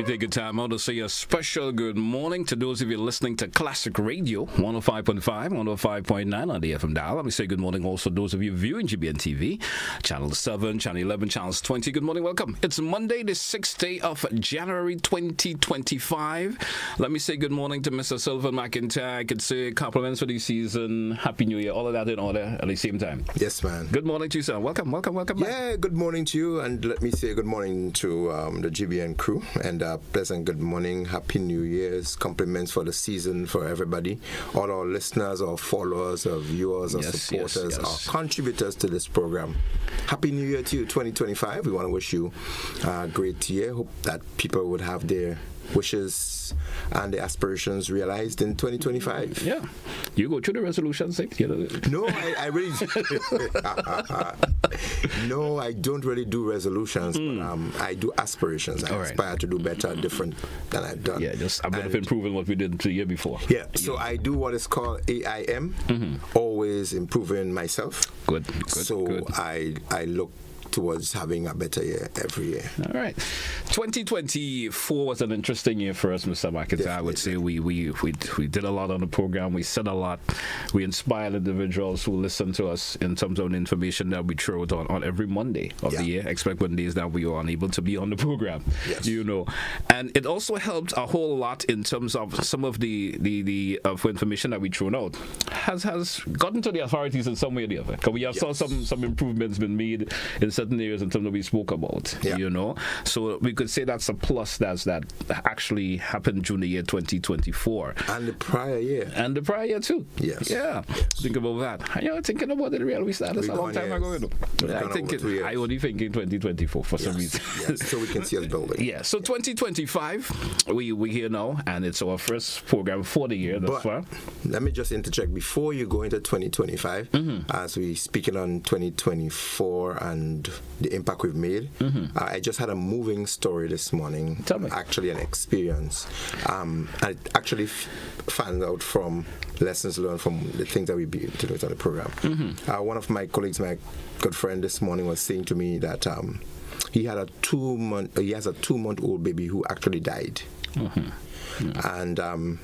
Take a time out to say a special good morning to those of you listening to Classic Radio 105.5, 105.9 on the FM dial. Let me say good morning also to those of you viewing GBN TV, Channel 7, Channel 11, Channels 20. Good morning, welcome. It's Monday, the 6th day of January 2025. Let me say good morning to Mr. Sylvan McIntyre. I could say compliments for the season, Happy New Year, all of that in order at the same time. Yes, man. Good morning to you, sir. Welcome back. Yeah, good morning to you, and let me say good morning to the GBN crew, and pleasant good morning, Happy New Year's, compliments for the season for everybody, all our listeners, our followers, our viewers, our supporters, our contributors to this program. Happy New Year to you, 2025. We want to wish you a great year. Hope that people would have their wishes and the aspirations realized in 2025. Yeah. You go through the resolutions, No, I really no, I don't really do resolutions, but I do aspirations. I aspire to do better, different than I've done. Yeah, just a bit of improving what we did the year before. Yeah, so I do what is called AIM, always improving myself. Good. So I look towards having a better year every year. All right. 2024 was an interesting year for us, Mr. McIntyre. I would say we did a lot on the program. We said a lot. We inspired individuals who listen to us in terms of the information that we throw out on every Monday of the year, except when days that we were unable to be on the program. Yes. And it also helped a whole lot in terms of some of the information that we thrown out has gotten to the authorities in some way or the other. Because we have saw some improvements been made in certain areas in terms of we spoke about, So we could say that's a plus that actually happened during the year 2024. And the prior year. And the prior year too. Yes. Yeah. Yes. Think about that. Thinking about it real. We started a long time ago. I only thinking 2024 for some reason. Yes. So we can see us building. Yeah. So 2025, we here now, and it's our first program for the year thus far. Let me just interject before you go into 2025, as we speaking on 2024 and the impact we've made. I just had a moving story this morning. Tell me. Actually, an experience. I actually found out from lessons learned from the things that we do on the program. One of my colleagues, my good friend, this morning was saying to me that he has a 2-month-old baby who actually died, and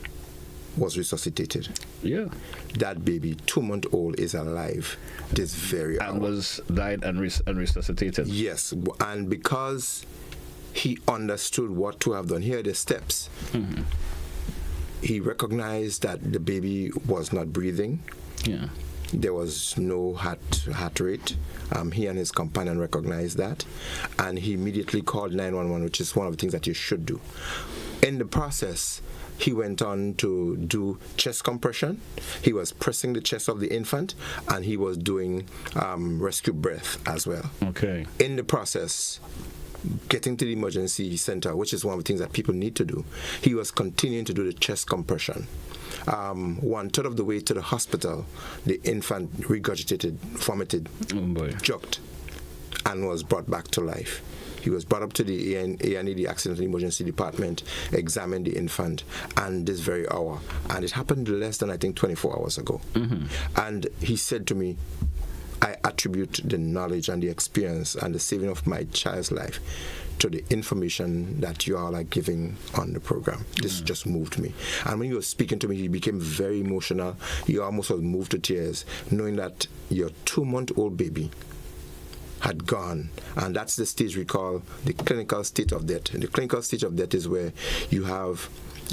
was resuscitated. Yeah. That baby, 2-month-old, is alive this very hour. And was died and resuscitated. Yes, and because he understood what to have done, here are the steps. He recognized that the baby was not breathing. Yeah. There was no heart rate. He and his companion recognized that, and he immediately called 911, which is one of the things that you should do. In the process, he went on to do chest compression. He was pressing the chest of the infant, and he was doing rescue breath as well. Okay. In the process, getting to the emergency center, which is one of the things that people need to do, he was continuing to do the chest compression. 1/3 of the way to the hospital, the infant regurgitated, vomited, choked, and was brought back to life. He was brought up to the A&E, the Accident and Emergency Department, examined the infant, and this very hour. And it happened less than, I think, 24 hours ago. And he said to me, I attribute the knowledge and the experience and the saving of my child's life to the information that you all are giving on the program. This just moved me. And when he was speaking to me, he became very emotional. He almost was moved to tears, knowing that your 2-month-old baby had gone, and that's the stage we call the clinical state of death. And the clinical stage of death is where you have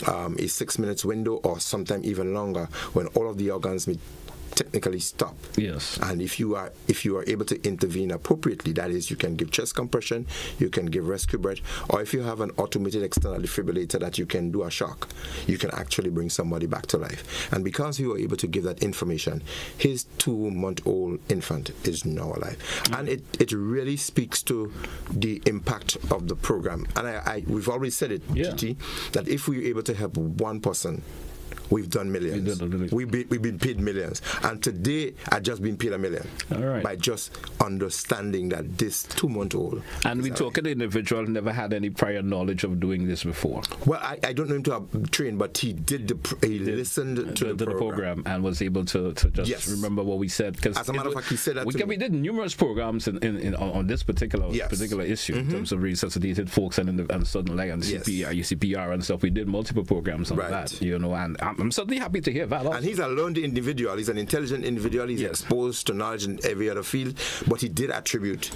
a 6 minutes window, or sometime even longer, when all of the organs may technically stop. Yes. And if you are able to intervene appropriately, that is, you can give chest compression, you can give rescue breath, or if you have an automated external defibrillator that you can do a shock, you can actually bring somebody back to life. And because you were able to give that information, his 2-month-old infant is now alive. And it really speaks to the impact of the program. And we've already said it, GT, that if we're able to help one person we've done millions. We've been paid millions. And today, I've just been paid $1 million. All right. By just understanding that this 2-month-old. And we talk an individual never had any prior knowledge of doing this before. Well, I don't know him to have trained, but he listened to the program and was able to just remember what we said. As a matter of fact, he said that we did numerous programs on this particular issue in terms of resuscitated folks and sudden leg and CPR and stuff. We did multiple programs on that, and I'm certainly happy to hear that also. And he's a learned individual. He's an intelligent individual. He's exposed to knowledge in every other field, but he did attribute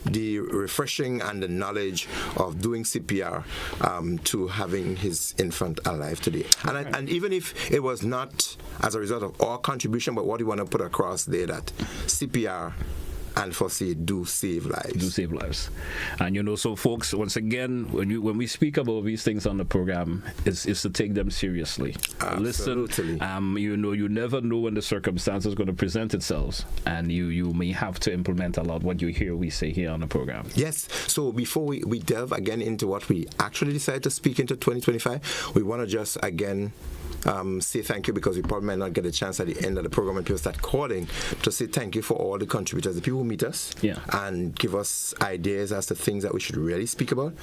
the refreshing and the knowledge of doing CPR to having his infant alive today. And even if it was not as a result of our contribution, but what we want to put across there, that CPR and first aid do save lives. And so folks, once again, when we speak about these things on the program, is to take them seriously. Absolutely. Listen, you never know when the circumstance is going to present itself, and you may have to implement a lot what we say here on the program. Yes. So before we delve again into what we actually decided to speak into 2025, we want to just again say thank you, because we probably might not get a chance at the end of the program and people start calling to say thank you for all the contributors, the people who meet us and give us ideas as to things that we should really speak about.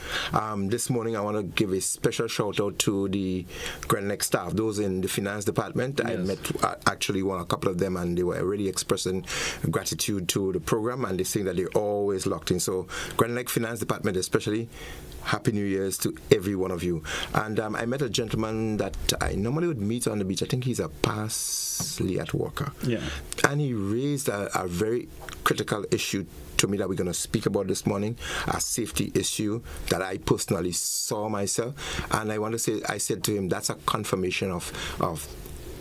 This morning I want to give a special shout out to the Glen staff, those in the finance department. I met actually a couple of them, and they were really expressing gratitude to the program, and they saying that they're always locked in. So Glen finance department especially, Happy New Year's to every one of you. And I met a gentleman that I normally would meet on the beach. I think he's a parsley at worker. Yeah. And he raised a very critical issue to me that we're going to speak about this morning, a safety issue that I personally saw myself. And I want to say, I said to him, that's a confirmation of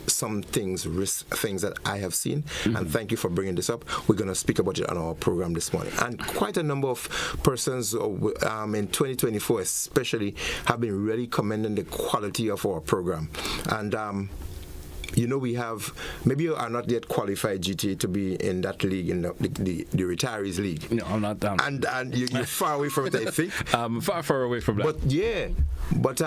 some things that I have seen, and thank you for bringing this up. We're going to speak about it on our program this morning. And quite a number of persons in 2024 especially have been really commending the quality of our program. And we have, maybe you are not yet qualified, GTA, to be in that league, in the retirees league. No, I'm not. And you're far away from it, I think. I'm far away from that. But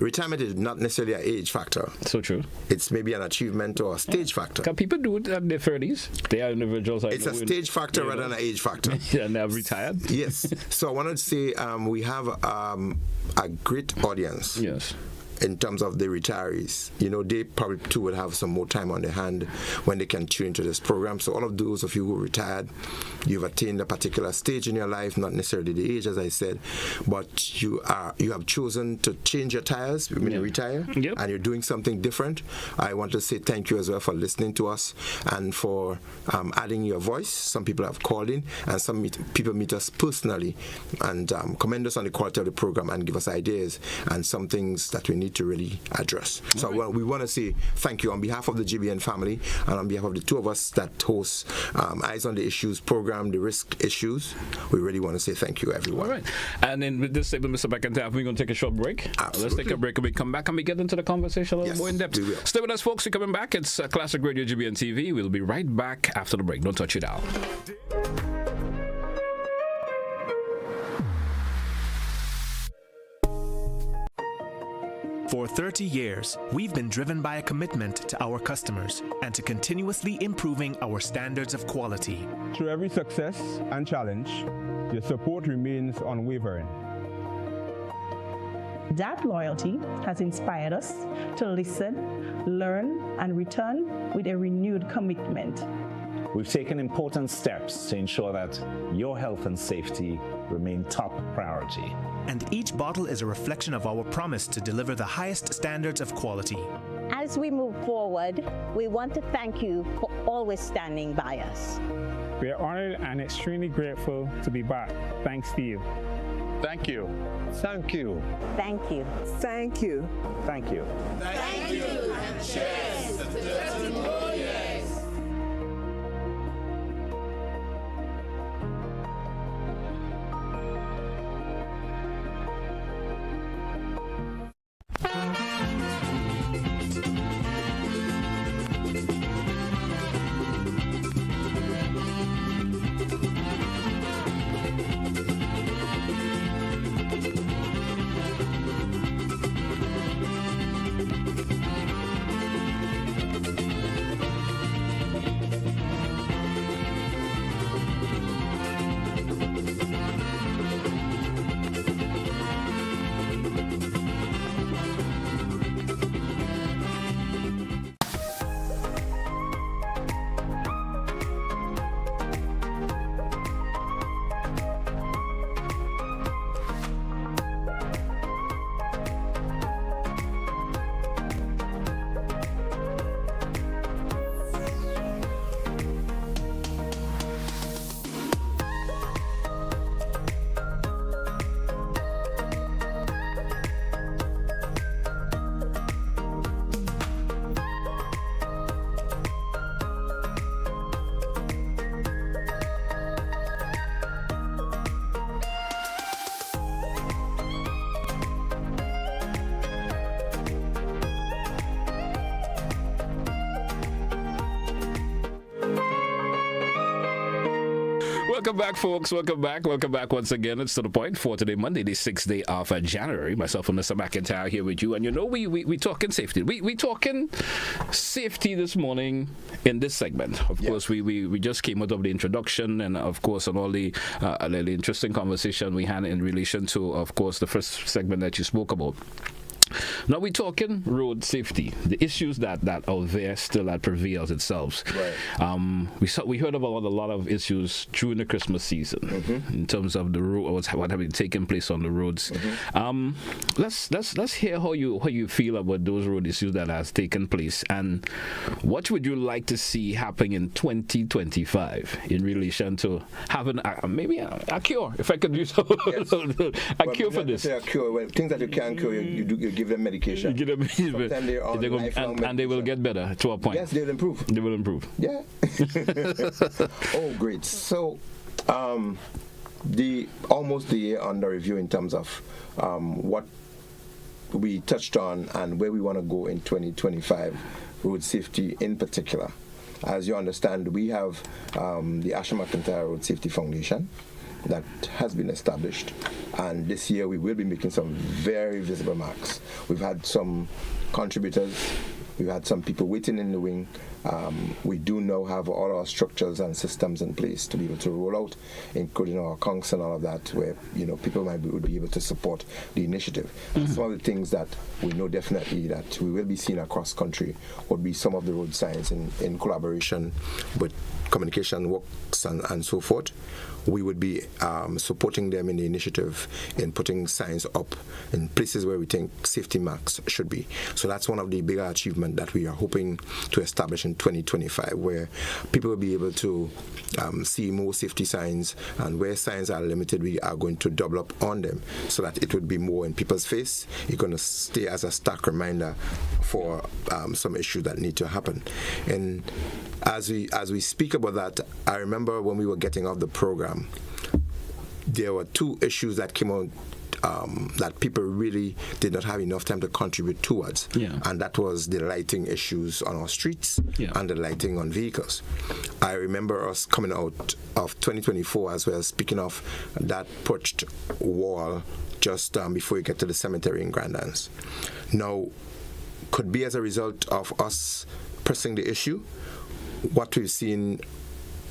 retirement is not necessarily an age factor. So true. It's maybe an achievement or a stage factor. Can people do it at their 30s? They are individuals. It's a stage factor rather than an age factor. And they're retired. Yes. So I wanted to say we have a great audience. Yes. In terms of the retirees, they probably too would have some more time on their hand when they can tune into this program. So all of those of you who are retired, you've attained a particular stage in your life, not necessarily the age, as I said, but you have chosen to change your tires when you retire, and you're doing something different. I want to say thank you as well for listening to us and for adding your voice. Some people have called in, and some people meet us personally and commend us on the quality of the program and give us ideas and some things that we need to really address. So we want to say thank you on behalf of the GBN family and on behalf of the two of us that host Eyes on the Issues program, the risk issues. We really want to say thank you, everyone. All right. And then with this statement, Mr. McIntyre, we're going to take a short break. Absolutely. Let's take a break and we come back and we get into the conversation a little more in depth. We will. Stay with us, folks. We're coming back. It's Classic Radio GBN TV. We'll be right back after the break. Don't touch it out. For 30 years, we've been driven by a commitment to our customers and to continuously improving our standards of quality. Through every success and challenge, your support remains unwavering. That loyalty has inspired us to listen, learn, and return with a renewed commitment. We've taken important steps to ensure that your health and safety remain top priority. And each bottle is a reflection of our promise to deliver the highest standards of quality. As we move forward, we want to thank you for always standing by us. We are honored and extremely grateful to be back. Thanks, Steve. Thank you. Thank you. Thank you. Thank you. Thank you. Thank you. And cheers to 30 more years. Welcome back, folks. Welcome back once again. It's To The Point for today, Monday, the 6th day of January. Myself and Mr. McIntyre here with you. And you know, we talking safety. We talking safety this morning in this segment. Of course, we just came out of the introduction and, of course, on all the interesting conversation we had in relation to, of course, the first segment that you spoke about. Now we're talking road safety, the issues that out there still that prevails itself. Right. We heard about a lot of issues during the Christmas season in terms of the road, what have been taking place on the roads. Let's hear how you feel about those road issues that has taken place, and what would you like to see happen in 2025 in relation to having maybe a cure, if I could use a cure for this. A cure. Well, things that you can't cure, you give them medication. You give them medication. And they will get better to a point. Yes, they will improve. They will improve. Yeah. Oh, great. So, almost the year under review in terms of what we touched on and where we want to go in 2025, road safety in particular. As you understand, we have the McIntyre Road Safety Foundation that has been established, and this year we will be making some very visible marks. We've had some contributors, we've had some people waiting in the wing. We do now have all our structures and systems in place to be able to roll out, including our accounts and all of that, where people would be able to support the initiative. Some of the things that we know definitely that we will be seeing across country would be some of the road signs in collaboration with communication works and so forth. We would be supporting them in the initiative in putting signs up in places where we think safety marks should be. So that's one of the bigger achievements that we are hoping to establish in 2025, where people will be able to see more safety signs, and where signs are limited, we are going to double up on them so that it would be more in people's face. It's going to stay as a stark reminder for some issues that need to happen. And as we speak about that, I remember when we were getting off the program, there were two issues that came out that people really did not have enough time to contribute towards. And that was the lighting issues on our streets and the lighting on vehicles. I remember us coming out of 2024 as well, speaking of that perched wall just before you get to the cemetery in Grandlands. Now, could be as a result of us pressing the issue. What we've seen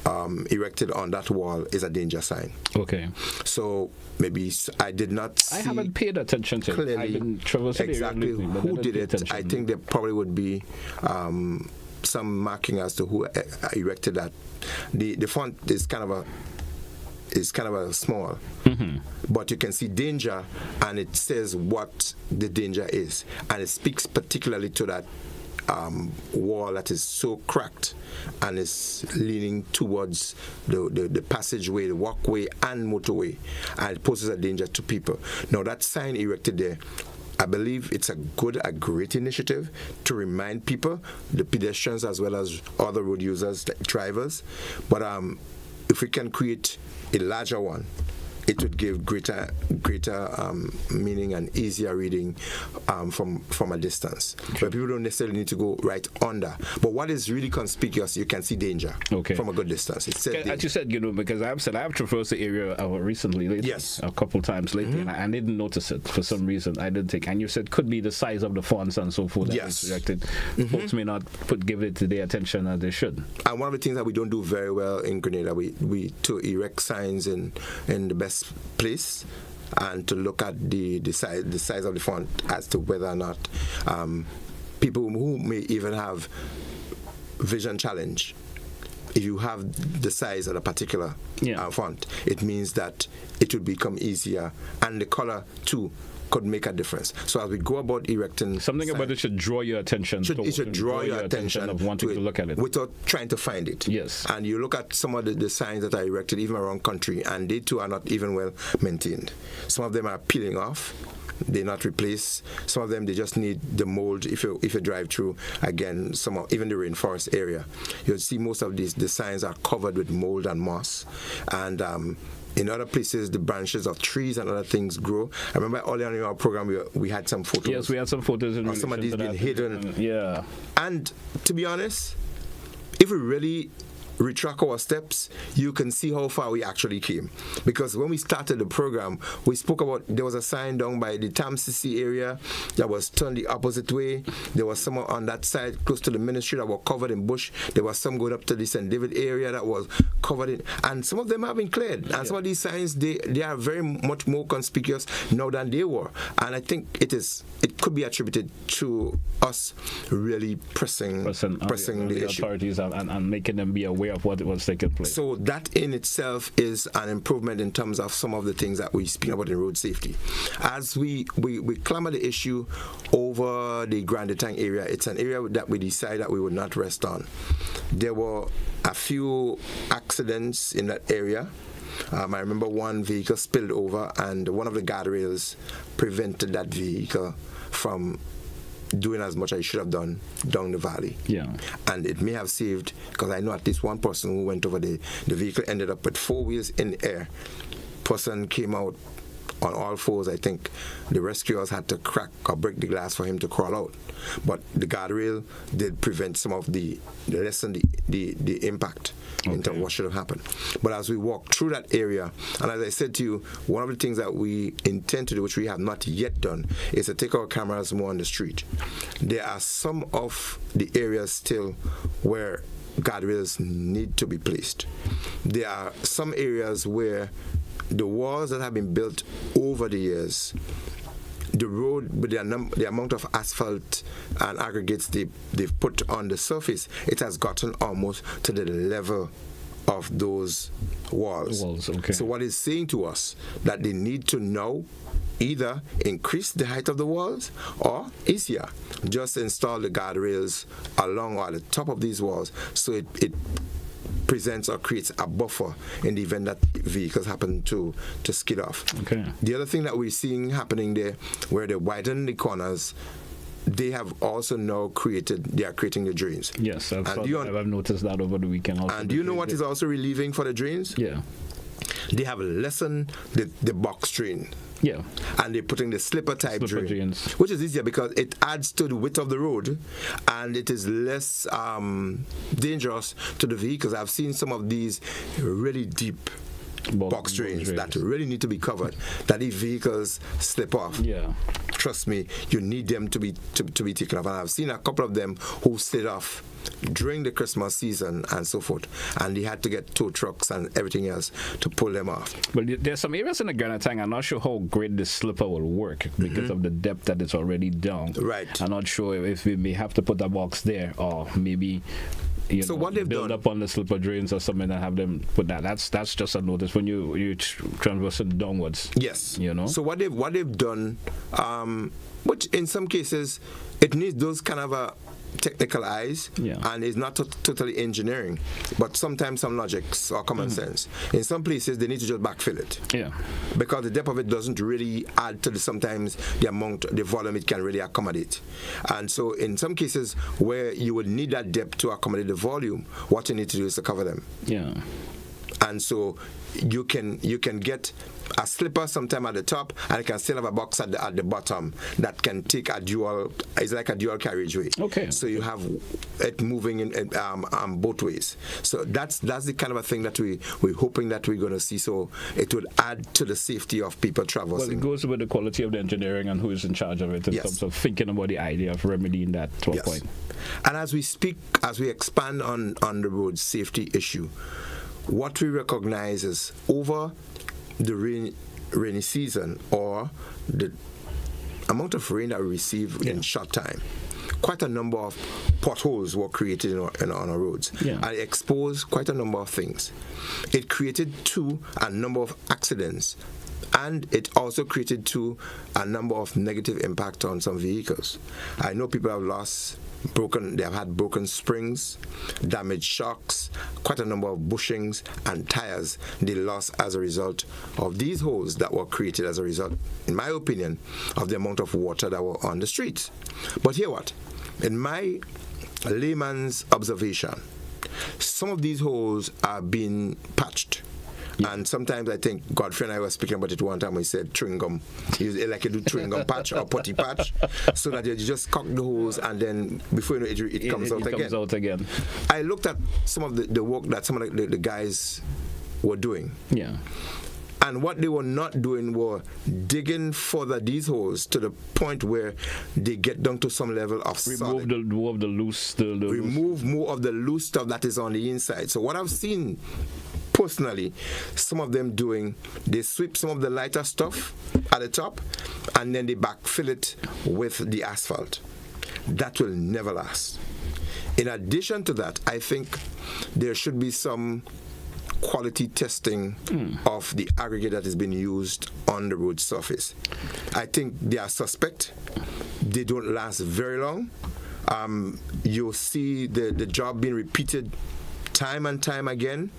erected on that wall is a danger sign. Okay. So maybe I did not see. I haven't paid attention to clearly, it. I've been traversing exactly who did it. I think there probably would be some marking as to who erected that. The font is kind of a small, but you can see danger, and it says what the danger is, and it speaks particularly to that wall that is so cracked and is leaning towards the passageway, the walkway and motorway, and it poses a danger to people. Now that sign erected there, I believe it's a great initiative to remind people, the pedestrians as well as other road users, like drivers, but if we can create a larger one, it would give greater meaning and easier reading from a distance. But people don't necessarily need to go right under. But what is really conspicuous, you can see danger from a good distance. It says as you said, because I've traversed the area recently, a couple times lately, and I didn't notice it for some reason. I didn't think. And you said could be the size of the fonts and so forth that is erected. Folks may not give it the attention as they should. And one of the things that we don't do very well in Grenada, we to erect signs in the best place and to look at the size of the font as to whether or not people who may even have vision challenge, if you have the size of a particular font, it means that it would become easier, and the color too could make a difference. So as we go about erecting something about it should draw your attention. It should draw your attention of wanting to look at it without trying to find it. Yes. And you look at some of the signs that are erected even around country, and they too are not even well maintained. Some of them are peeling off. They're not replaced. Some of them, they just need the mold. If you drive through, again, even the rainforest area, you'll see most of the signs are covered with mold and moss. And in other places, the branches of trees and other things grow. I remember earlier on in our program, we had some photos. Yes, we had some photos. Of some of these being hidden. And to be honest, if we really retract our steps, you can see how far we actually came. Because when we started the program, we spoke about, there was a sign down by the Tamsisi area that was turned the opposite way. There was some on that side close to the ministry that were covered in bush. There was some going up to the St. David area that was covered in, and some of them have been cleared. And some of these signs, they are very much more conspicuous now than they were. And I think it could be attributed to us really pressing the issue. Authorities and making them be aware of what was taking place. So that in itself is an improvement in terms of some of the things that we speak about in road safety. As we clamor the issue over the Grand Etang area, it's an area that we decided that we would not rest on. There were a few accidents in that area. I remember one vehicle spilled over, and one of the guardrails prevented that vehicle from doing as much as it should have done down the valley. Yeah. And it may have saved, because I know at least one person who went over the vehicle ended up with 4 wheels in the air. Person came out on all fours. I think the rescuers had to crack or break the glass for him to crawl out. But the guardrail did prevent some of lessen the impact in terms of what should have happened. But as we walk through that area, and as I said to you, one of the things that we intend to do, which we have not yet done, is to take our cameras more on the street. There are some of the areas still where guardrails need to be placed. There are some areas where the walls that have been built over the years, the road, with the amount of asphalt and aggregates they've put on the surface, it has gotten almost to the level of those walls. Okay. So what it's saying to us that they need to now either increase the height of the walls or easier, just install the guardrails along or at the top of these walls, so it presents or creates a buffer in the event that vehicles happen to skid off. Okay. The other thing that we're seeing happening there, where they widen the corners, they have also now creating the drains. Yes, I've noticed that over the weekend also. And do you know what is also relieving for the drains? Yeah. They have lessened the box drain. Yeah. And they're putting the slipper drains, which is easier because it adds to the width of the road and it is less dangerous to the vehicles. I've seen some of these really deep box drains that really need to be covered, that if vehicles slip off, trust me, you need them to be taken off. And I've seen a couple of them who slid off during the Christmas season and so forth, and they had to get tow trucks and everything else to pull them off. But there's some areas in the Grand Etang, I'm not sure how great this slipper will work because of the depth that it's already down. Right. I'm not sure if we may have to put a box there, or maybe what they've build done up on the slipper drains or something and have them put that. That's just a notice when you traversing downwards. Yes. So what they've done, which in some cases it needs those kind of technical eyes, and it's not totally engineering, but sometimes some logics or common sense. In some places they need to just backfill it, because the depth of it doesn't really add to sometimes the volume it can really accommodate. And so in some cases where you would need that depth to accommodate the volume, what you need to do is to cover them. And so you can get a slipper sometime at the top, and you can still have a box at the bottom that can take it's like a dual carriageway. Okay. So you have it moving in both ways. So that's the kind of a thing that we're hoping that we're going to see. So it will add to the safety of people traversing. Well, it goes with the quality of the engineering and who is in charge of it in terms of thinking about the idea of remedying that to a point. And as we expand on the road safety issue, what we recognize is over the rainy season, or the amount of rain that we receive in short time, quite a number of potholes were created on our roads. And it exposed quite a number of things. It created a number of accidents, and it also created a number of negative impact on some vehicles. I know people have they have had broken springs, damaged shocks, quite a number of bushings and tires they lost as a result of these holes that were created as a result, in my opinion, of the amount of water that were on the streets. But hear what? In my layman's observation, some of these holes are being patched. And sometimes I think Godfrey and I were speaking about it one time. We said chewing gum, like you do chewing gum patch or putty patch, so that you just cock the holes and then before you know it comes out again. I looked at some of the work that some of the guys were doing. Yeah. And what they were not doing were digging further these holes to the point where they get down to some level of solid. Remove more of the loose. Remove more of the loose stuff that is on the inside. So what I've seen personally, some of them doing, they sweep some of the lighter stuff at the top and then they backfill it with the asphalt. That will never last. In addition to that, I think there should be some quality testing of the aggregate that is being used on the road surface. I think they are suspect. They don't last very long. You'll see the job being repeated time and time again,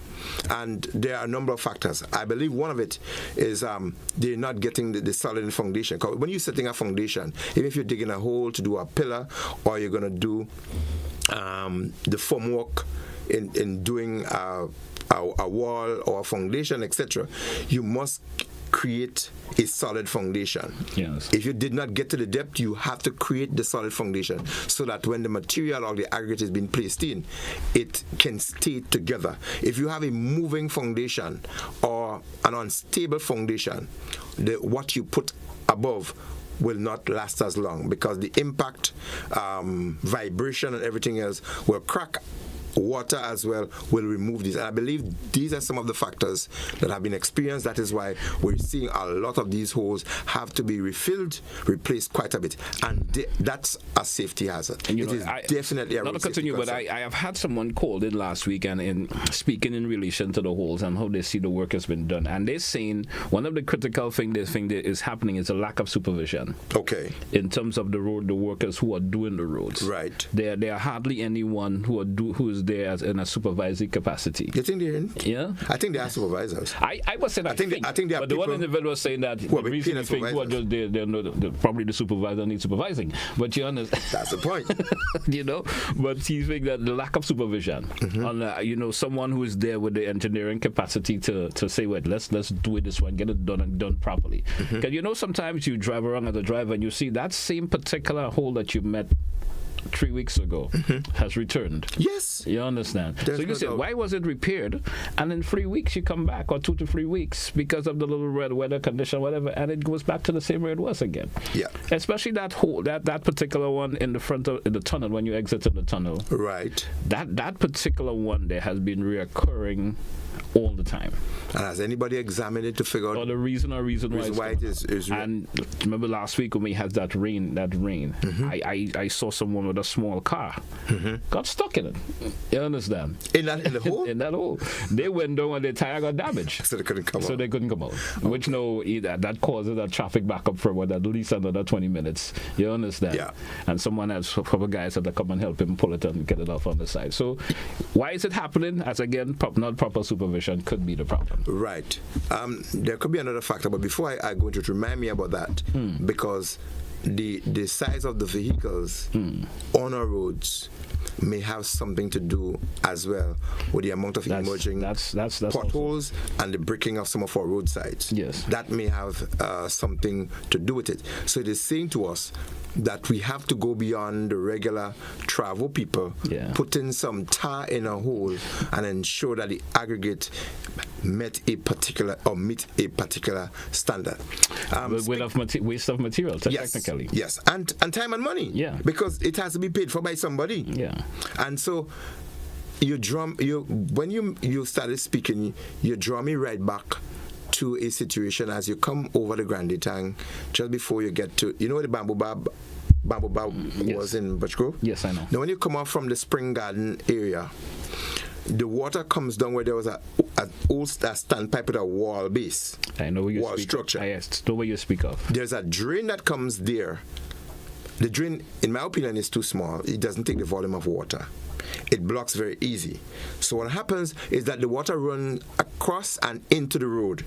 and there are a number of factors. I believe one of it is they're not getting the solid foundation. When you're setting a foundation, even if you're digging a hole to do a pillar or you're going to do the formwork in doing a wall or a foundation, etc., you must create a solid foundation. Yes. If you did not get to the depth, you have to create the solid foundation so that when the material or the aggregate is being placed in, it can stay together. If you have a moving foundation or an unstable foundation, what you put above will not last as long because the impact, vibration and everything else will crack. Water as well will remove these. And I believe these are some of the factors that have been experienced. That is why we're seeing a lot of these holes have to be refilled, replaced quite a bit. And that's a safety hazard. And it is definitely a not to continue, but I have had someone called in last week and in speaking in relation to the holes and how they see the work has been done. And they're saying one of the critical things they think that is happening is a lack of supervision. Okay. In terms of the workers who are doing the roads. Right. There are hardly anyone who is there as in a supervisory capacity. You think they're in? Yeah. I think they are supervisors. I was saying I think they are. But the one individual was saying that the reason they think who are just probably the supervisor needs supervising. But you understand? That's the point. But he think that the lack of supervision on someone who is there with the engineering capacity to say, wait, let's do it this way and get it done and done properly. Because sometimes you drive around as a driver and you see that same particular hole that you met 3 weeks ago has returned. Yes. You understand? So you say, why was it repaired? And in 3 weeks you come back, or 2 to 3 weeks, because of the little red weather condition, whatever, and it goes back to the same where it was again. Yeah. Especially that hole, that particular one in the front of the tunnel when you exit in the tunnel. Right. That particular one there has been reoccurring all the time. And has anybody examined it to figure out the reason why it is and remember last week when we had that rain, I saw someone with a small car got stuck in it. You understand? In the hole? In that hole. They went down and their tire got damaged. So they couldn't come out. Okay. Which that causes a traffic backup for at least another 20 minutes. You understand? Yeah. And someone else, a couple guys had to come and help him pull it and get it off on the side. So why is it happening? As again, not proper supervision could be the problem. Right. There could be another factor, but before I go into it, remind me about that because the size of the vehicles on our roads may have something to do as well with the amount of emerging potholes and the breaking of some of our roadsides. Yes. That may have something to do with it. So it is saying to us that we have to go beyond the regular travel people, put in some tar in a hole and ensure that the aggregate meet a particular standard. Waste of material, technically. Yes, and time and money. Yeah. Because it has to be paid for by somebody. Yeah. And so when you started speaking, you draw me right back to a situation as you come over the Grande Tang, just before you get to, where the Bamboo Bar was in Birch Grove? Yes, I know. Now when you come off from the Spring Garden area, the water comes down where there was an old standpipe with a wall base. I know where you wall speak structure. I know where you speak of. There's a drain that comes there. The drain, in my opinion, is too small. It doesn't take the volume of water. It blocks very easy. So what happens is that the water runs across and into the road.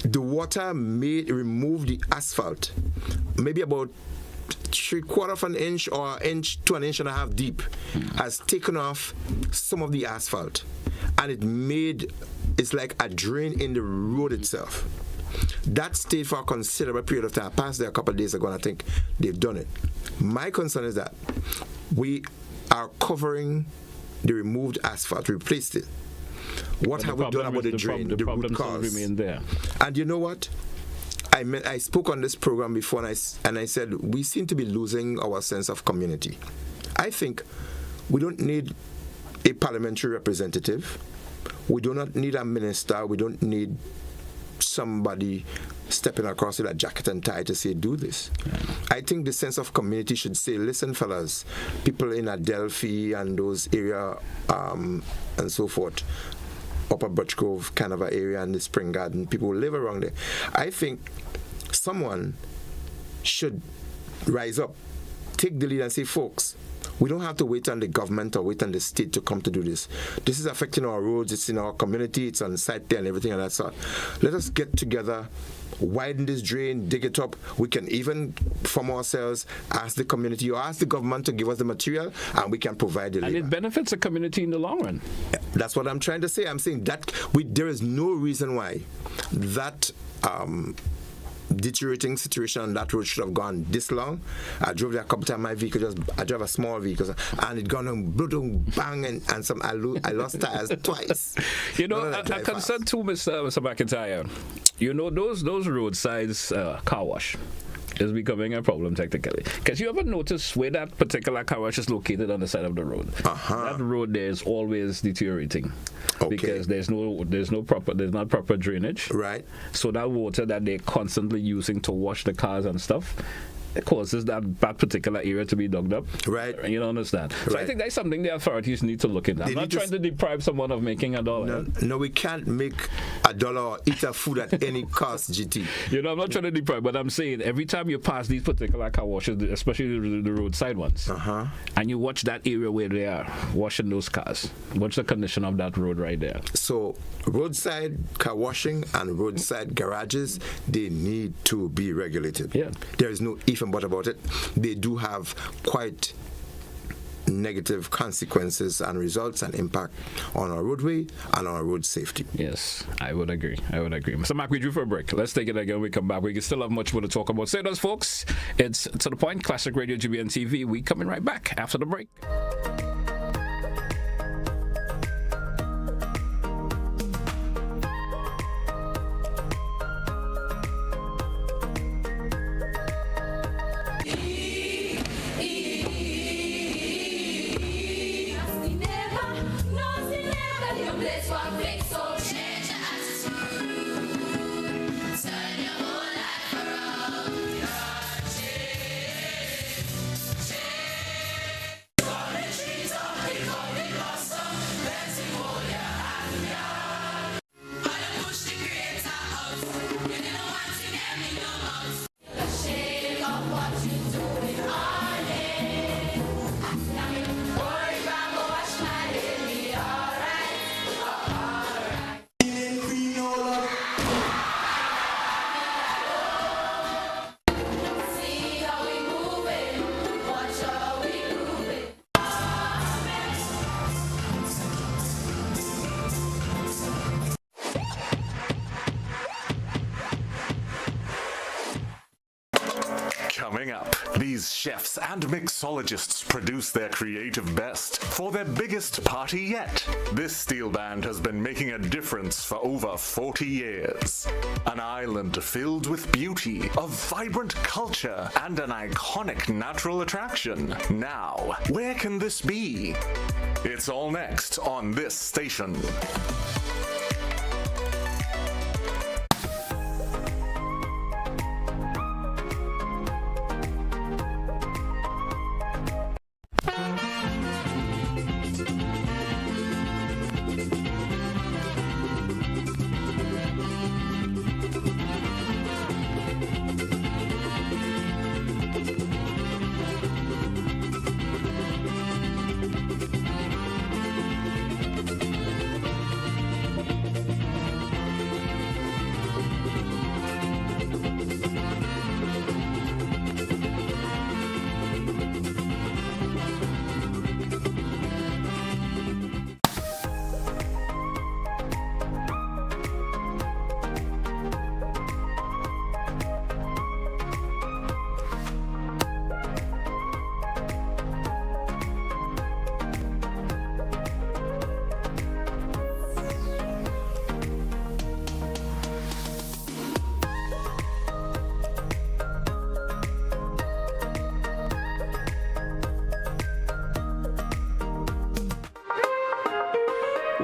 The water may remove the asphalt, maybe about 3/4 of an inch or an inch to an inch and a half deep, has taken off some of the asphalt, and it made it's like a drain in the road itself. That stayed for a considerable period of time. I passed there a couple of days ago, and I think they've done it. My concern is that we are covering the removed asphalt, replaced it. What have we done about the drain, the root cause? Remain there. And you know what? I spoke on this program before, and I said we seem to be losing our sense of community. I think we don't need a parliamentary representative. We do not need a minister. We don't need somebody stepping across with a jacket and tie to say, do this. Yeah. I think the sense of community should say, listen, fellas, people in Adelphi and those area and so forth, Upper Birch Grove kind of an area and the Spring Garden, people who live around there. I think someone should rise up, take the lead and say, folks, we don't have to wait on the government or wait on the state to come to do this. This is affecting our roads, it's in our community, it's on site there and everything of that sort. Let us get together, widen this drain, dig it up. We can even, from ourselves, ask the community or ask the government to give us the material, and we can provide the labor. And it benefits the community in the long run. That's what I'm trying to say. I'm saying that there is no reason why that deteriorating situation on that road should have gone this long. I drove there a couple times. My vehicle I drive a small vehicle, and it gone on bang, and some I lost tires twice. You know, a concern too, Mr. McIntyre. You know, those roadsides car wash is becoming a problem technically. Because you ever notice where that particular car wash is located on the side of the road? That road there is always deteriorating. Okay. Because there's not proper drainage. Right. So that water that they're constantly using to wash the cars and stuff, it causes that particular area to be dug up. Right. You don't understand. So I think that's something the authorities need to look into. I'm not trying to deprive someone of making $1. No, we can't make $1 or eat a food at any cost, GT. You know, I'm not trying to deprive, but I'm saying every time you pass these particular car washes, especially the roadside ones, and you watch that area where they are washing those cars, watch the condition of that road right there. So roadside car washing and roadside garages, they need to be regulated. Yeah. There is no if and but about it. They do have quite negative consequences and results and impact on our roadway and our road safety. Yes, I would agree. Mr. Mark, we drew for a break. Let's take it again. We come back. We can still have much more to talk about. Say those, folks. It's To The Point, Classic Radio, GBN TV. We coming right back after the break. Coming up, these chefs and mixologists produce their creative best for their biggest party yet. This steel band has been making a difference for over 40 years. An island filled with beauty, a vibrant culture, and an iconic natural attraction. Now, where can this be? It's all next on this station.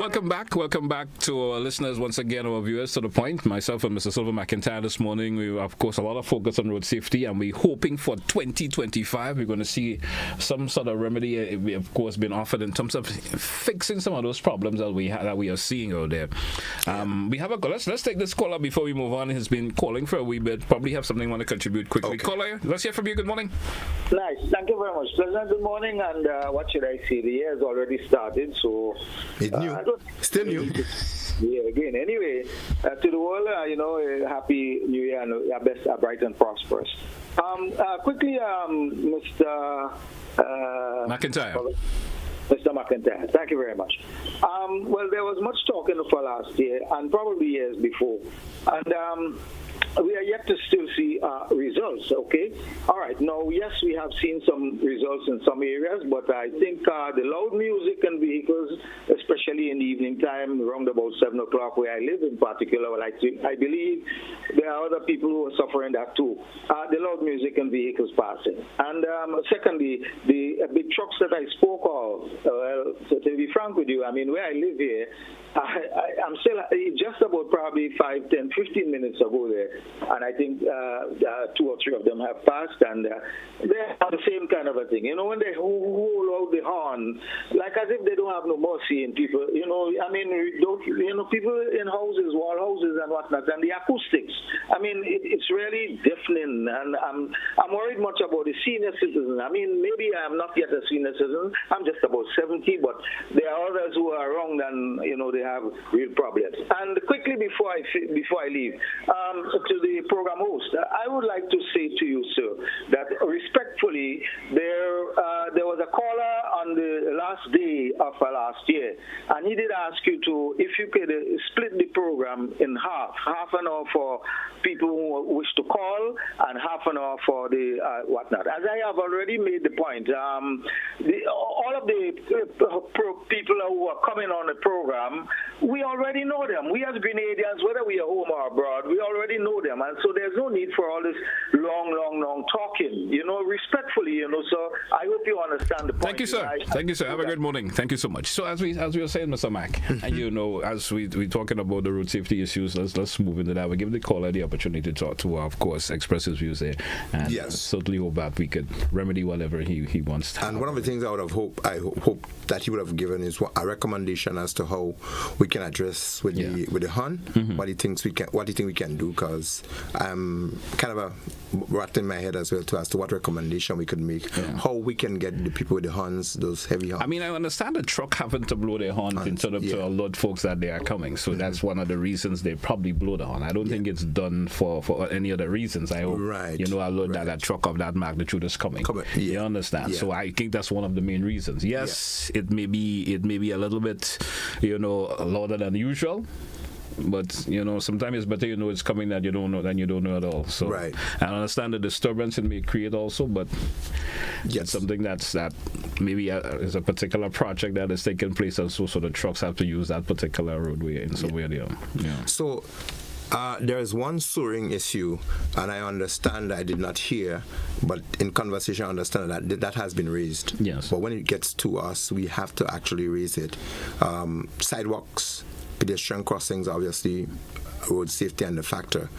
Welcome back to our listeners once again, our viewers to the point. Myself and Mr. Sylvan McIntyre this morning. We of course a lot of focus on road safety, and we're hoping for 2025 we're going to see some sort of remedy. We of course been offered in terms of fixing some of those problems that we are seeing out there. We have let's take this caller before we move on. He's been calling for a wee bit. Probably have something want to contribute quickly. Okay. Caller, let's hear from you. Good morning. Nice. Thank you very much. Pleasant good morning, and what should I say? The year has already started, so it's new. Still new. Yeah, again. Anyway, to the world, happy New Year and best, bright and prosperous. Quickly, Mr. McIntyre. Mr. McIntyre, thank you very much. Well, there was much talk in the fall last year and probably years before, and we are yet to still see results, okay? All right, now, yes, we have seen some results in some areas, but I think the loud music and vehicles, especially in the evening time, around about 7 o'clock where I live in particular, I believe there are other people who are suffering that too. The loud music and vehicles passing. And secondly, the big trucks that I spoke of, to be frank with you, I mean, where I live here, I'm still just about probably 5, 10, 15 minutes ago there, and I think 2 or 3 of them have passed, and they have the same kind of a thing. You know, when they hold out the horn, like as if they don't have no mercy in people. You know, I mean, people in houses, wall houses and whatnot, and the acoustics. I mean, it's really deafening, and I'm worried much about the senior citizens. I mean, maybe I'm not yet a senior citizen. I'm just about 70, but there are others who are wrong, and they have real problems. And quickly before I leave, to the program host, I would like to say to you, sir, that respectfully, there was a caller on the last day of last year, and he did ask you if you could split the program in half an hour for people who wish to call and half an hour for the whatnot. As I have already made the point, all of the people who are coming on the program, we already know them. We as Grenadians, whether we are home or abroad, we already know them, and so there's no need for all this long talking, respectfully, so I hope you understand the point. Thank you, sir. Thank you, sir. Have a good morning. Thank you so much. So as we were saying, Mr. Mac, and as we're talking about the road safety issues, let's move into that. We give the caller the opportunity to talk to, of course, express his views there, and certainly hope that we could remedy whatever he wants to. And one of the things I hope that he would have given is a recommendation as to how we can address with the HUN, what he thinks we can do, because I'm kind of a rat in my head as well as to what recommendation we could make, how we can get the people with the horns, those heavy horns. I mean, I understand the truck having to blow their horns instead of to alert folks that they are coming, so that's one of the reasons they probably blow the horn. I don't think it's done for any other reasons. I hope alert that truck of that magnitude is coming. You understand? So I think that's one of the main reasons. Yes, it may be a little bit louder than usual, but sometimes it's better it's coming that you don't know than you don't know at all. So I understand the disturbance it may create also, but it's something that maybe is a particular project that is taking place, and so the trucks have to use that particular roadway in some way. So there is one soaring issue, and I understand, I did not hear, but in conversation I understand that has been raised. Yes. But when it gets to us, we have to actually raise it. Sidewalks, pedestrian crossings, obviously, road safety and the factor.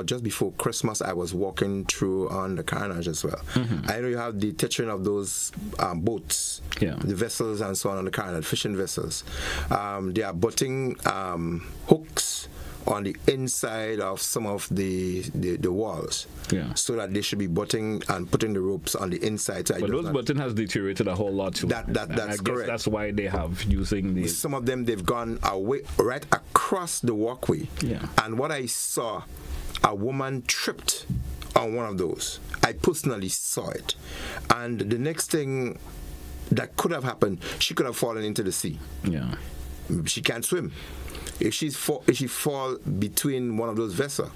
Just before Christmas, I was walking through on the Carnage as well. I know you have the teaching of those boats, the vessels and so on the Carnage, fishing vessels. They are putting hooks on the inside of some of the walls, so that they should be butting and putting the ropes on the inside. But those button has deteriorated a whole lot too. That's correct. That's why they have using the. Some of them they've gone away right across the walkway. And what I saw, a woman tripped on one of those. I personally saw it, and the next thing that could have happened, she could have fallen into the sea. She can't swim. If she fall between one of those vessels,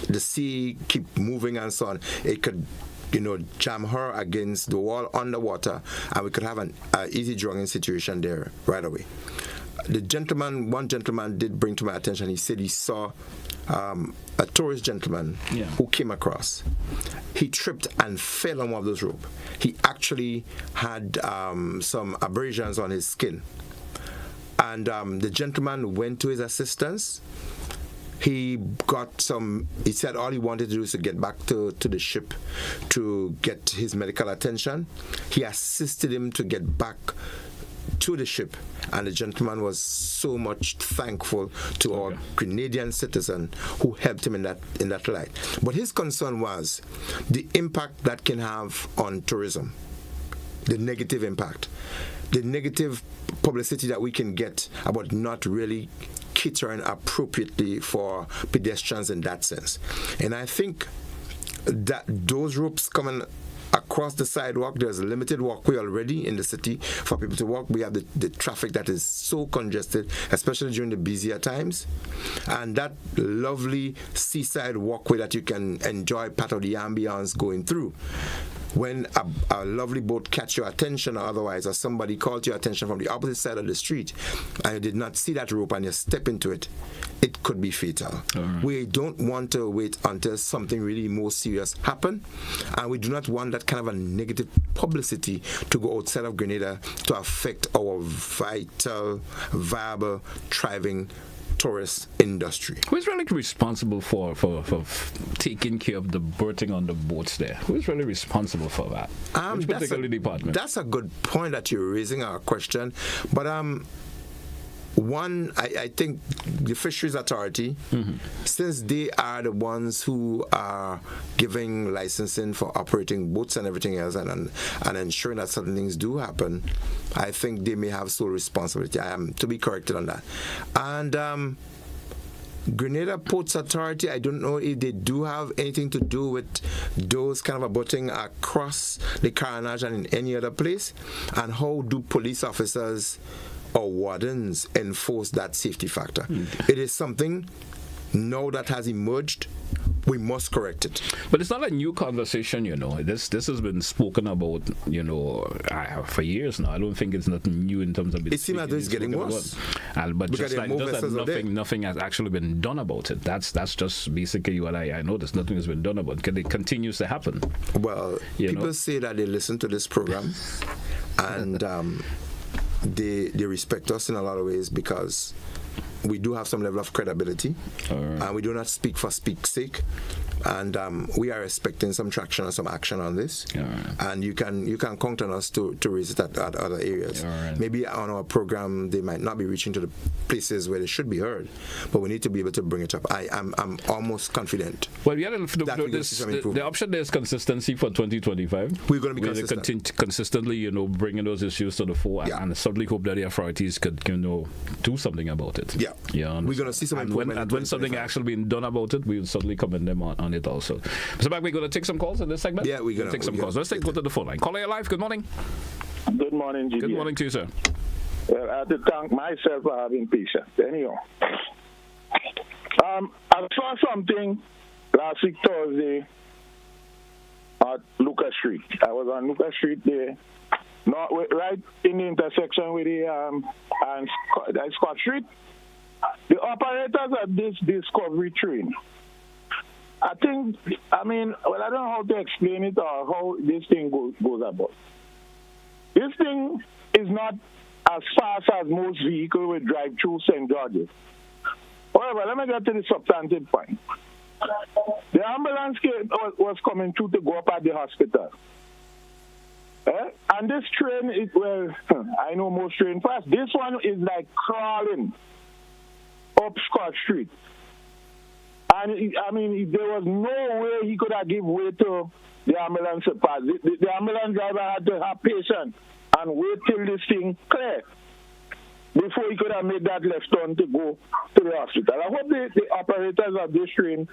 the sea keep moving and so on, it could jam her against the wall underwater, and we could have an easy drowning situation there right away. One gentleman did bring to my attention, he said he saw a tourist gentleman who came across. He tripped and fell on one of those ropes. He actually had some abrasions on his skin. And the gentleman went to his assistance. He said all he wanted to do is to get back to the ship to get his medical attention. He assisted him to get back to the ship, and the gentleman was so much thankful to our Grenadian citizen who helped him in that light. But his concern was the impact that can have on tourism, the negative impact, the negative publicity that we can get about not really catering appropriately for pedestrians in that sense. And I think that those ropes coming across the sidewalk, there's a limited walkway already in the city for people to walk. We have the traffic that is so congested, especially during the busier times. And that lovely seaside walkway that you can enjoy part of the ambience going through. When a lovely boat catch your attention or otherwise, or somebody called your attention from the opposite side of the street and you did not see that rope and you step into it, it could be fatal. Right. We don't want to wait until something really more serious happen, and we do not want that kind of a negative publicity to go outside of Grenada to affect our vital, viable, thriving tourist industry. Who's really responsible for taking care of the berthing on the boats there? Who's really responsible for that? Which particular department? That's a good point that you're raising, our question. But one, I think the Fisheries Authority, since they are the ones who are giving licensing for operating boats and everything else and ensuring that certain things do happen, I think they may have sole responsibility. I am to be corrected on that. And Grenada Ports Authority, I don't know if they do have anything to do with those kind of abutting across the Carnage and in any other place. And how do police officers or wardens enforce that safety factor? It is something now that has emerged. We must correct it. But it's not a new conversation, This has been spoken about, for years now. I don't think it's nothing new in terms of it. Seems like it's getting worse. But just that nothing has actually been done about it. That's just basically what I noticed. Nothing has been done about it. It continues to happen. Well, people say that they listen to this program and they respect us in a lot of ways because we do have some level of credibility, and we do not speak for speak's sake. And we are expecting some traction and some action on this. And you can count on us to raise it at other areas. Maybe on our program they might not be reaching to the places where they should be heard, but we need to be able to bring it up. I'm almost confident. Well, the option there is consistency for 2025. We're going to be consistent. Consistently, bringing those issues to the fore, and I certainly hope that the authorities could, do something about it. We're going to see some improvement. And when something actually being done about it, we will certainly commend them on it also. Mr. Back, we're going to take some calls in this segment? Yeah, we're going to take some calls. Let's go to the phone line. Caller, you're live. Good morning. Good morning, GBN. Good morning to you, sir. Well, I have to thank myself for having patience. Anyhow, I saw something last week Thursday at Lucas Street. I was on Lucas Street there, right in the intersection with the Scott Street. The operators of this Discovery train, I don't know how to explain it or how this thing goes about. This thing is not as fast as most vehicles will drive through St. George's. However, let me get to the substantive point. The ambulance was coming through to go up at the hospital. And this train, I know most train fast. This one is like crawling up Scott Street. And there was no way he could have given way to the ambulance to pass. The ambulance driver had to have patience and wait till this thing cleared before he could have made that left turn to go to the hospital. I hope the operators of this train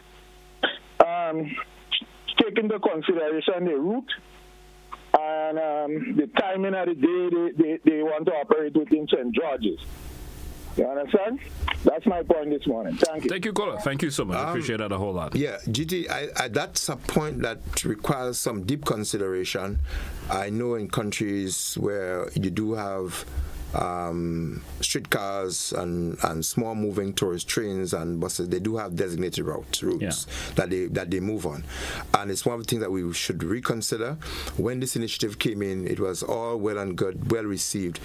take into consideration the route and the timing of the day they want to operate within St. George's. You understand? That's my point this morning. Thank you. Thank you, caller. Thank you so much. I appreciate that a whole lot. Yeah, GT, that's a point that requires some deep consideration. I know in countries where you do have streetcars and small moving tourist trains and buses, they do have designated routes that they move on. And it's one of the things that we should reconsider. When this initiative came in, it was all well and good, well received.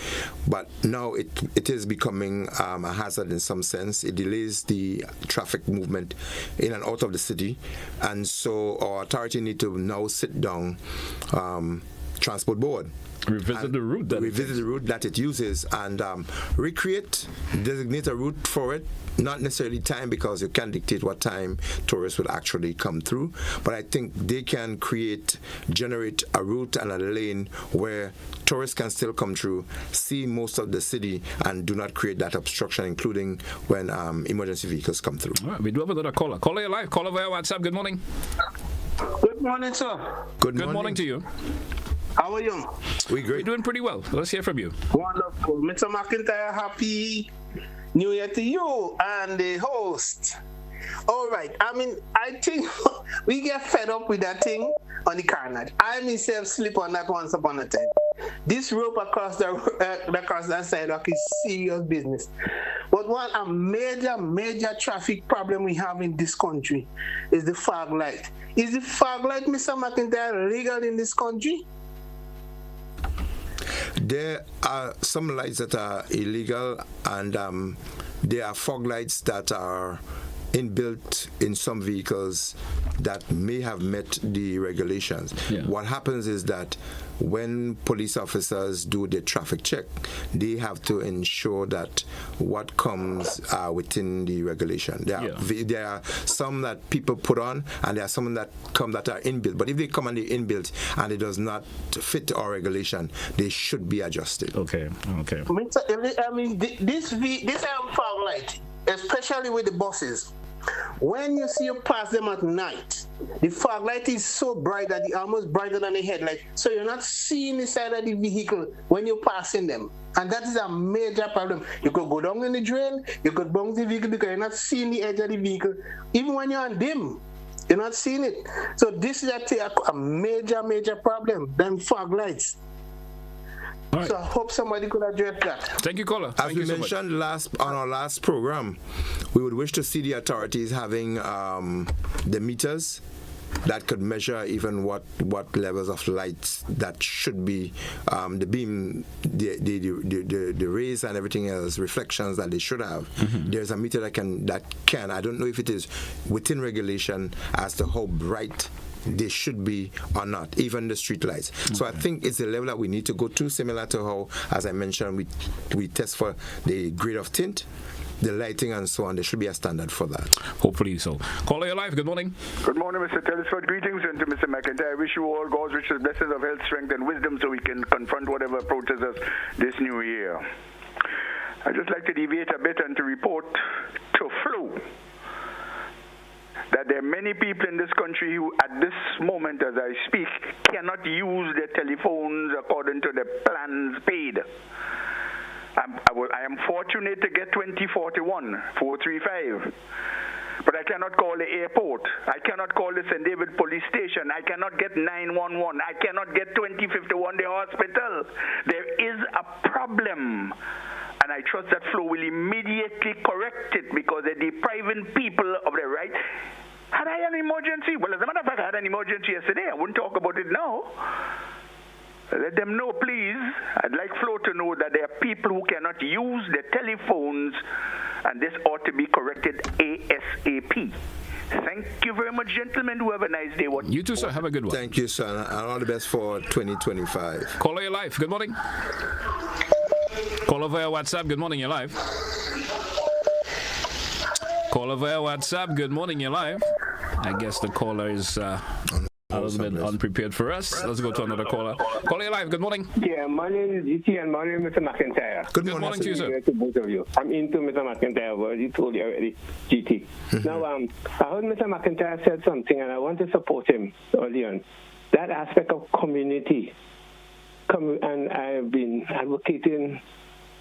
But now it is becoming a hazard in some sense. It delays the traffic movement in and out of the city. And so our authority need to now sit down, Transport Board, revisit the route that it uses and designate a route for it. Not necessarily time, because you can't dictate what time tourists will actually come through, but I think they can generate a route and a lane where tourists can still come through, see most of the city, and do not create that obstruction, including when emergency vehicles come through. All right, we do have another caller. Caller, you're live. Caller via WhatsApp. Good morning. Good morning, sir. Good morning to you. How are you? We're doing pretty well. Let's hear from you. Wonderful. Mr. McIntyre, happy New Year to you and the host. All right. I think we get fed up with that thing on the carnage. I myself slip on that once upon a time. This rope across that sidewalk is serious business. But a major traffic problem we have in this country is the fog light. Is the fog light, Mr. McIntyre, legal in this country? There are some lights that are illegal, and there are fog lights that are inbuilt in some vehicles that may have met the regulations. What happens is that when police officers do the traffic check, they have to ensure that what comes within the regulation. There are some that people put on, and there are some that come that are inbuilt. But if they come and they're inbuilt and it does not fit our regulation, they should be adjusted. Okay. This fog light, especially with the buses, when you see you pass them at night, the fog light is so bright that it's almost brighter than the headlight. So you're not seeing the side of the vehicle when you're passing them. And that is a major problem. You could go down in the drain, you could bounce the vehicle because you're not seeing the edge of the vehicle. Even when you're on dim, you're not seeing it. So this is a major problem, them fog lights. Right. So I hope somebody could address that. Thank you, caller. As we mentioned on our last program, we would wish to see the authorities having the meters that could measure even what levels of lights that should be the beam, the rays and everything else, reflections that they should have. There's a meter that can. I don't know if it is within regulation as to how bright they should be or not, even the street lights. So I think it's a level that we need to go to, similar to how, as I mentioned, we test for the grade of tint, the lighting and so on. There should be a standard for that. Hopefully so. Caller, you're live. Good morning. Good morning, Mr. Telesford. Greetings, and to Mr. McIntyre. I wish you all God's richest blessings of health, strength, and wisdom so we can confront whatever approaches us this new year. I'd just like to deviate a bit and to report to Flo that there are many people in this country who, at this moment as I speak, cannot use their telephones according to the plans paid. I am fortunate to get 2041 435, but I cannot call the airport. I cannot call the St. David police station. I cannot get 911. I cannot get 2051 the hospital. There is a problem. And I trust that Flo will immediately correct it, because they're depriving people of their right. Had I an emergency? Well, as a matter of fact, I had an emergency yesterday. I wouldn't talk about it now. Let them know, please. I'd like Flo to know that there are people who cannot use their telephones, and this ought to be corrected ASAP. Thank you very much, gentlemen. Do have a nice day. You too, sir. Have a good one. Thank you, sir. And all the best for 2025. Caller, you're live. Good morning. Caller via WhatsApp. Good morning. You're live. Caller via WhatsApp. Good morning. You're live. I guess the caller is a little bit unprepared for us. Let's go to another caller. Caller, you're live. Good morning. Yeah, my name is GT and my name is Mr. McIntyre. Good morning to you, sir. To both of you. I'm into Mr. McIntyre, but he told you already, GT. Now, I heard Mr. McIntyre said something, and I want to support him early on. That aspect of community. And I've been advocating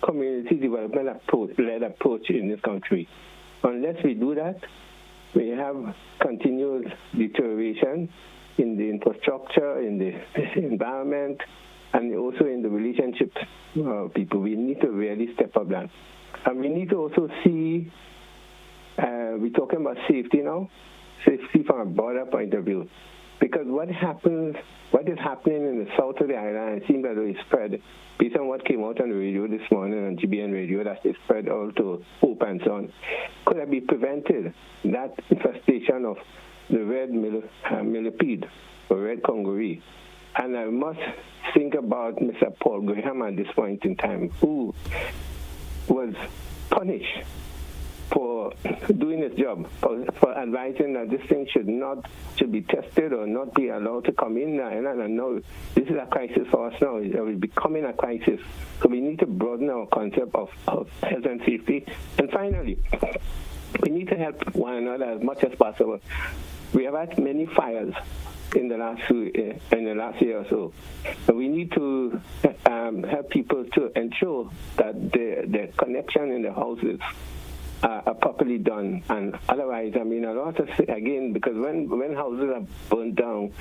community development led approach in this country. Unless we do that, we have continuous deterioration in the infrastructure, in the environment, and also in the relationship people, we need to really step up that. And we need to also see, we're talking about safety now, safety from a broader point of view. Because what is happening in the south of the island, it seems that it spread, based on what came out on the radio this morning on GBN radio, that it spread out to Hope and so on. Could have been prevented, that infestation of the red millipede, or red congaree. And I must think about Mr. Paul Graham at this point in time, who was punished for doing his job, for advising that this thing should be tested or not be allowed to come in. And now this is a crisis for us now. It will becoming a crisis. So we need to broaden our concept of health and safety. And finally, we need to help one another as much as possible. We have had many fires in the last year or so. So we need to help people to ensure that the connection in the houses are properly done, and otherwise, I mean, a lot of, again, because when houses are burnt down,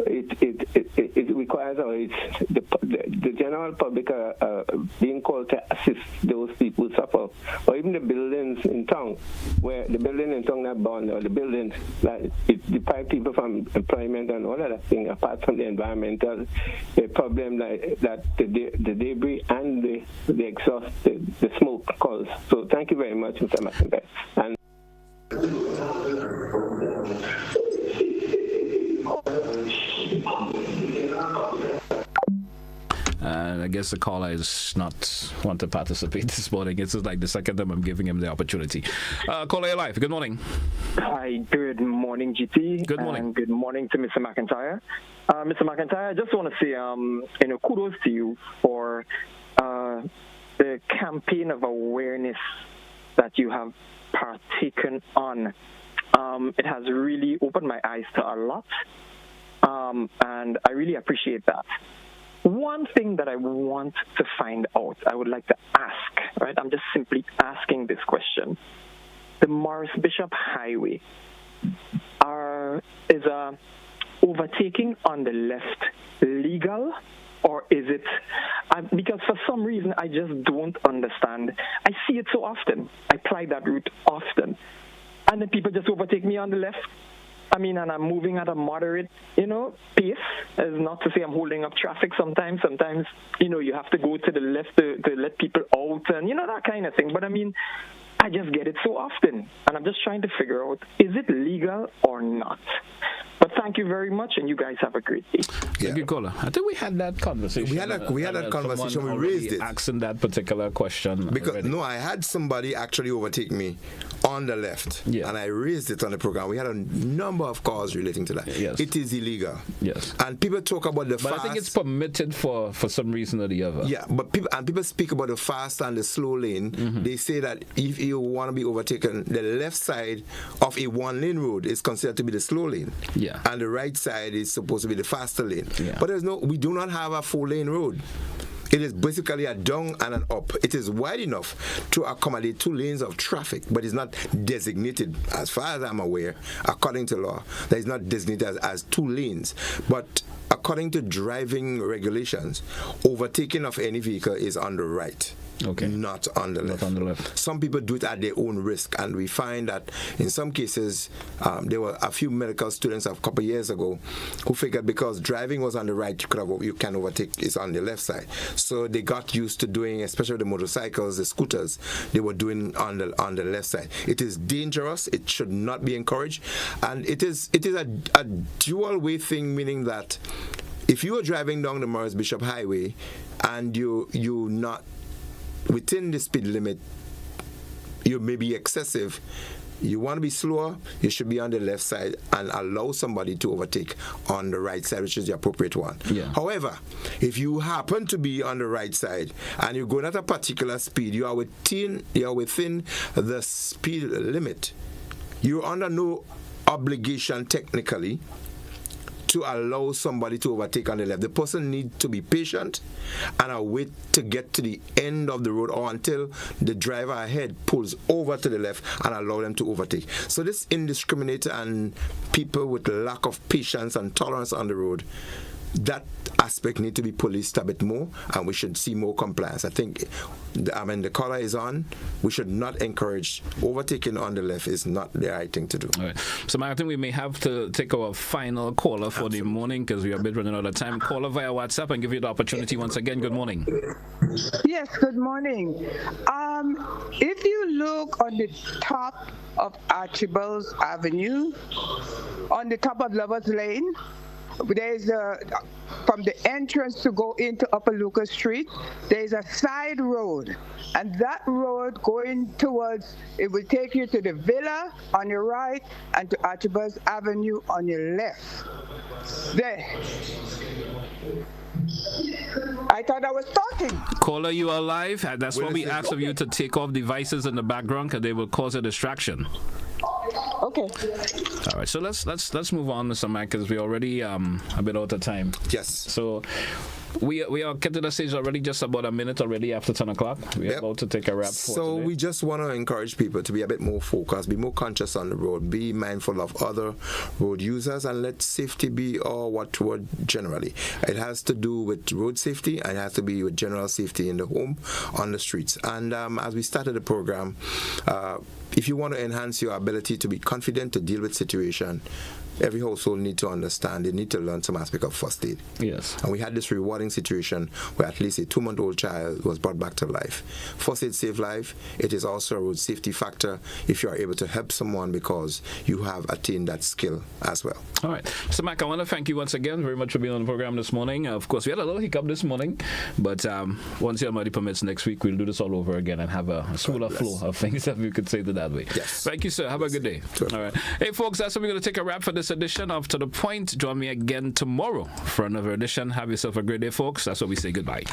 it requires, or it's the general public are being called to assist those people who suffer, or even the buildings in town, where the building in town that burned, or the buildings that it deprive people from employment and all of that thing, apart from the environmental problem that the debris and the exhaust, the smoke cause. So thank you very much, Mr. McIntyre. And I guess the caller is not want to participate this morning. It's just like the second time I'm giving him the opportunity. Caller, live. Good morning. Hi, good morning, GT. Good morning. And good morning to Mr. McIntyre. Mr. McIntyre, I just want to say, kudos to you for the campaign of awareness that you have partaken on. It has really opened my eyes to a lot, and I really appreciate that. One thing that I want to find out, I would like to ask, right? I'm just simply asking this question. The Morris Bishop Highway is overtaking on the left legal, or is it, because for some reason I just don't understand. I see it so often. I ply that route often. And then people just overtake me on the left. I mean, and I'm moving at a moderate, pace. As not to say I'm holding up traffic sometimes. Sometimes, you have to go to the left to let people out and, that kind of thing. But I mean, I just get it so often. And I'm just trying to figure out, is it legal or not? But thank you very much, and you guys have a great day. Thank you, caller. I think we had that conversation. We had that conversation. We raised it. Asking that particular question. Because I had somebody actually overtake me on the left, and I raised it on the program. We had a number of calls relating to that. Yes. It is illegal. Yes. And people talk about the fast. But I think it's permitted for some reason or the other. Yeah, but people speak about the fast and the slow lane. Mm-hmm. They say that if you want to be overtaken, the left side of a one-lane road is considered to be the slow lane. Yeah. And the right side is supposed to be the faster lane. Yeah. But we do not have a 4-lane road. It is basically a down and an up. It is wide enough to accommodate 2 lanes of traffic, but it's not designated, as far as I'm aware, according to law, that is not designated as 2 lanes. But according to driving regulations, overtaking of any vehicle is on the right. Okay. Not on the left. Not on the left. Some people do it at their own risk, and we find that in some cases, there were a few medical students a couple of years ago who figured because driving was on the right, you can overtake it's on the left side. So they got used to doing, especially the motorcycles, the scooters, they were doing on the left side. It is dangerous. It should not be encouraged, and it is a dual way thing, meaning that if you are driving down the Morris Bishop Highway and you not within the speed limit, you may be excessive. You want to be slower, you should be on the left side and allow somebody to overtake on the right side, which is the appropriate one. Yeah. However, if you happen to be on the right side and you're going at a particular speed, you are within the speed limit, you're under no obligation technically to allow somebody to overtake on the left. The person needs to be patient and wait to get to the end of the road or until the driver ahead pulls over to the left and allow them to overtake. So this indiscriminate and people with lack of patience and tolerance on the road that aspect need to be policed a bit more, and we should see more compliance. I think, the collar is on. We should not encourage overtaking on the left. Is not the right thing to do. All right. So, I think we may have to take our final caller for the morning because we are a bit running out of time. Caller via WhatsApp and give you the opportunity once again. Good morning. Yes, good morning. If you look on the top of Archibald's Avenue, on the top of Lovers Lane, there's from the entrance to go into Upper Lucas Street, there's a side road, and that road going towards, it will take you to the villa on your right and to Archibald's Avenue on your left. There. I thought I was talking. Caller, you are live. That's why we asked of you to take off devices in the background because they will cause a distraction. Okay. All right. So let's move on, Mr. Mack, because we're already a bit out of time. Yes. So we are getting to the stage already, just about a minute already after 10 o'clock. We're about to take a wrap. So we just want to encourage people to be a bit more focused, be more conscious on the road, be mindful of other road users, and let safety be our watchword generally. It has to do with road safety, and it has to be with general safety in the home, on the streets. And as we started the program, if you want to enhance your ability to be confident to deal with situation, every household need to understand, they need to learn some aspect of first aid. Yes. And we had this rewarding situation where at least a 2-month-old child was brought back to life. First aid save life. It is also a road safety factor if you are able to help someone because you have attained that skill as well. All right. So, Mac, I want to thank you once again very much for being on the program this morning. Of course, we had a little hiccup this morning, but once your money permits next week, we'll do this all over again and have a smoother flow of things, if you could say it that way. Yes. Thank you, sir. Have a good day. Sure. All right. Hey, folks, that's what we're going to take a wrap for this edition of To The Point. Join me again tomorrow for another edition. Have yourself a great day, folks. That's what we say goodbye.